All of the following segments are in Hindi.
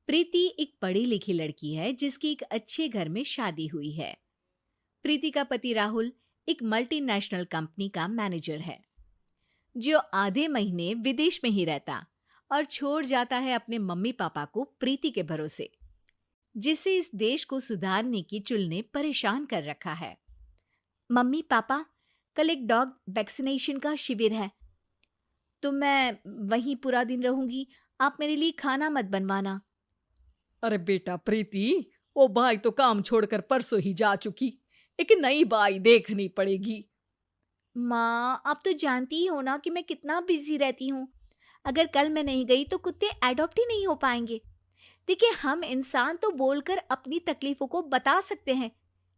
प्रीति एक पढ़ी लिखी लड़की है जिसकी एक अच्छे घर में शादी हुई है। प्रीति का पति राहुल एक मल्टीनेशनल कंपनी का मैनेजर है जो आधे महीने विदेश में ही रहता और छोड़ जाता है अपने मम्मी पापा को प्रीति के भरोसे, जिससे इस देश को सुधारने की चुल ने परेशान कर रखा है। मम्मी पापा, कल एक डॉग वैक्सीनेशन का शिविर है तो मैं वहीं पूरा दिन रहूंगी। आप मेरे लिए खाना मत बनवाना। अरे बेटा प्रीति, वो बाई तो काम छोड़कर परसों ही जा चुकी। एक नई बाई देखनी पड़ेगी। माँ, आप तो जानती ही हो ना कि मैं कितना बिजी रहती हूँ। अगर कल मैं नहीं गई तो कुत्ते एडॉप्ट ही नहीं हो पाएंगे। देखिए, हम इंसान तो बोलकर अपनी तकलीफों को बता सकते हैं,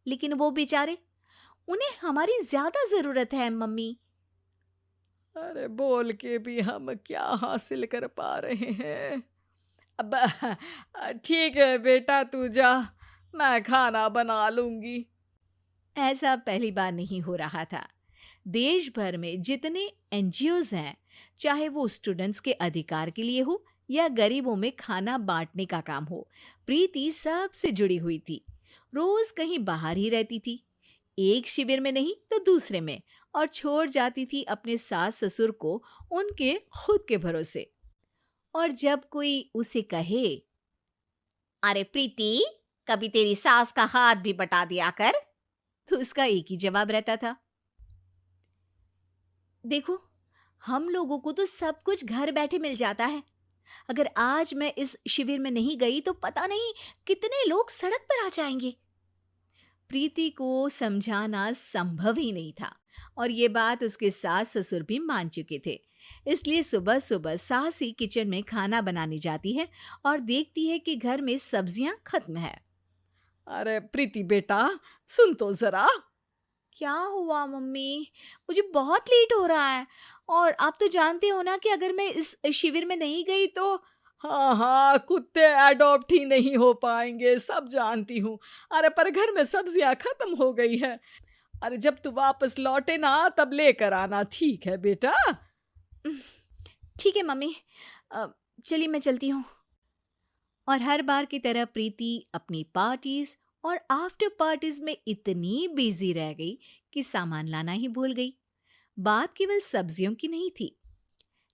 लेकिन वो बेचारे, उन्हें हमारी ज्यादा जरूरत है मम्मी। अरे बोल के भी हम क्या हासिल कर पा रहे हैं। अब ठीक है बेटा, तू जा, मैं खाना बना लूंगी। ऐसा पहली बार नहीं हो रहा था। देश भर में जितने एनजीओज हैं, चाहे वो स्टूडेंट्स के अधिकार के लिए हो या गरीबों में खाना बांटने का काम हो, प्रीति सबसे जुड़ी हुई थी। रोज कहीं बाहर ही रहती थी, एक शिविर में नहीं तो दूसरे में, और छोड़ जाती थी अपने सास ससुर को उनके खुद के भरोसे। और जब कोई उसे कहे, अरे प्रीति, कभी तेरी सास का हाथ भी बटा दिया कर, तो उसका एक ही जवाब रहता था, देखो, हम लोगों को तो सब कुछ घर बैठे मिल जाता है। अगर आज मैं इस शिविर में नहीं गई तो पता नहीं कितने लोग सड़क पर आ जाएंगे। प्रीति को समझाना संभव ही नहीं था, और ये बात उसके सास ससुर भी मान चुके थे। इसलिए सुबह सुबह सास ही किचन में खाना बनाने जाती है और देखती है कि घर में सब्जियां खत्म है। अरे प्रीति बेटा, सुन तो जरा। क्या हुआ मम्मी? मुझे बहुत लेट हो रहा है, और आप तो जानते हो ना कि अगर मैं इस शिविर में नहीं गई तो। हाँ हाँ, कुत्ते एडॉप्ट ही नहीं हो पाएंगे, सब जानती हूँ। अरे पर घर में सब्जियां खत्म हो गई है। अरे जब तू वापस लौटे ना तब लेकर आना, ठीक है बेटा। ठीक है मम्मी, चलिए मैं चलती हूँ। और हर बार की तरह प्रीति अपनी पार्टीज और आफ्टर पार्टीज में इतनी बिजी रह गई कि सामान लाना ही भूल गई। बात केवल सब्जियों की नहीं थी,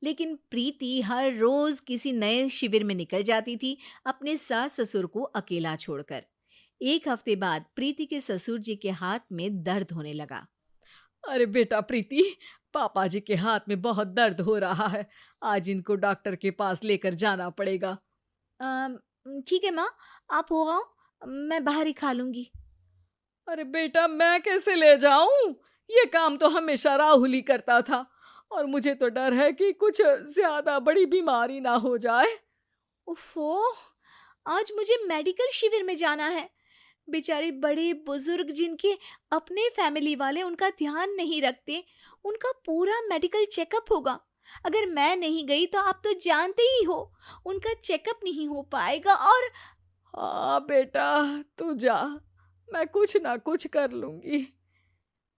लेकिन प्रीति हर रोज किसी नए शिविर में निकल जाती थी, अपने सास ससुर को अकेला छोड़कर। एक हफ्ते बाद प्रीति के ससुर जी के हाथ में दर्द होने लगा। अरे बेटा प्रीति, पापा जी के हाथ में बहुत दर्द हो रहा है। आज इनको डॉक्टर के पास लेकर जाना पड़ेगा। "अम, ठीक है माँ, आप हो आओ, मैं बाहर ही खा लूंगी। अरे बेटा, मैं कैसे ले जाऊं? ये काम तो हमेशा राहुल ही करता था, और मुझे तो डर है कि कुछ ज्यादा बड़ी बीमारी ना हो जाए। उफ़ो! आज मुझे मेडिकल शिविर में जाना है। बेचारे बड़े बुजुर्ग जिनके अपने फैमिली वाले उनका ध्यान नहीं रखते, उनका पूरा मेडिकल चेकअप होगा। अगर मैं नहीं गई तो आप तो जानते ही हो, उनका चेकअप नहीं हो पाएगा। और हाँ बेटा, तू जा, मैं कुछ ना कुछ कर लूंगी।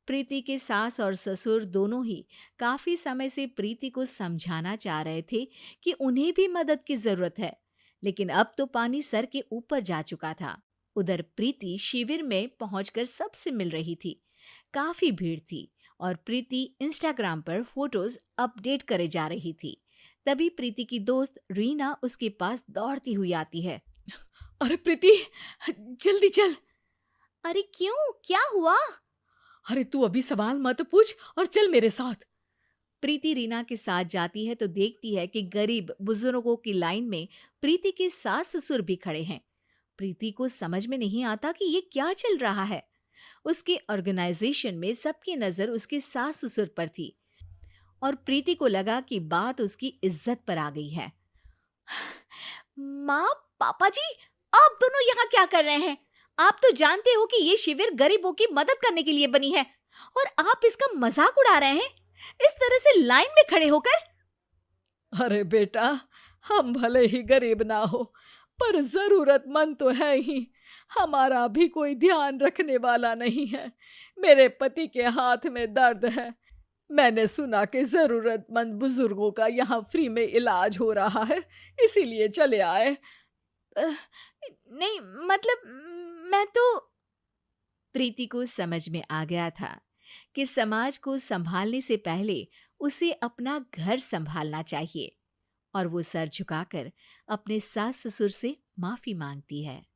प्रीति के सास और ससुर दोनों ही काफी समय से प्रीति को समझाना चाह रहे थे कि उन्हें भी मदद की जरूरत है, लेकिन अब तो पानी सर के ऊपर जा चुका था। उधर प्रीति शिविर में पहुंचकर सबसे मिल रही थी। काफी भीड़ थी और प्रीति इंस्टाग्राम पर फोटोज अपडेट करे जा रही थी। तभी प्रीति की दोस्त रीना उसके पास दौड़ती हुई आती है। अरे प्रीति, जल्दी चल। अरे क्यों, क्या हुआ? अरे तू अभी सवाल मत पूछ और चल मेरे साथ। प्रीति रीना के साथ जाती है तो देखती है कि गरीब बुजुर्गों की लाइन में प्रीति के सास ससुर भी खड़े हैं। प्रीति को समझ में नहीं आता कि ये क्या चल रहा है। उसके ऑर्गेनाइजेशन में सबकी नजर उसके सास ससुर पर थी, और प्रीति को लगा कि बात उसकी इज्जत पर आ गई है। माँ, पापा जी, आप दोनों यहाँ क्या कर रहे हैं? आप तो जानते हो कि ये शिविर गरीबों की मदद करने के लिए बनी है, और आप इसका मजाक उड़ा रहे हैं इस तरह से लाइन में खड़े होकर। अरे बेटा, हम भले ही गरीब ना हो, पर जरूरतमंद तो है ही। हमारा भी कोई ध्यान रखने वाला नहीं है। मेरे पति के हाथ में दर्द है। मैंने सुना कि जरूरतमंद बुजुर्गों का यहाँ फ्री में इलाज हो रहा है, इसीलिए चले आए। अ, नहीं, मतलब मैं तो। प्रीति को समझ में आ गया था कि समाज को संभालने से पहले उसे अपना घर संभालना चाहिए, और वो सर झुकाकर अपने सास ससुर से माफी मांगती है।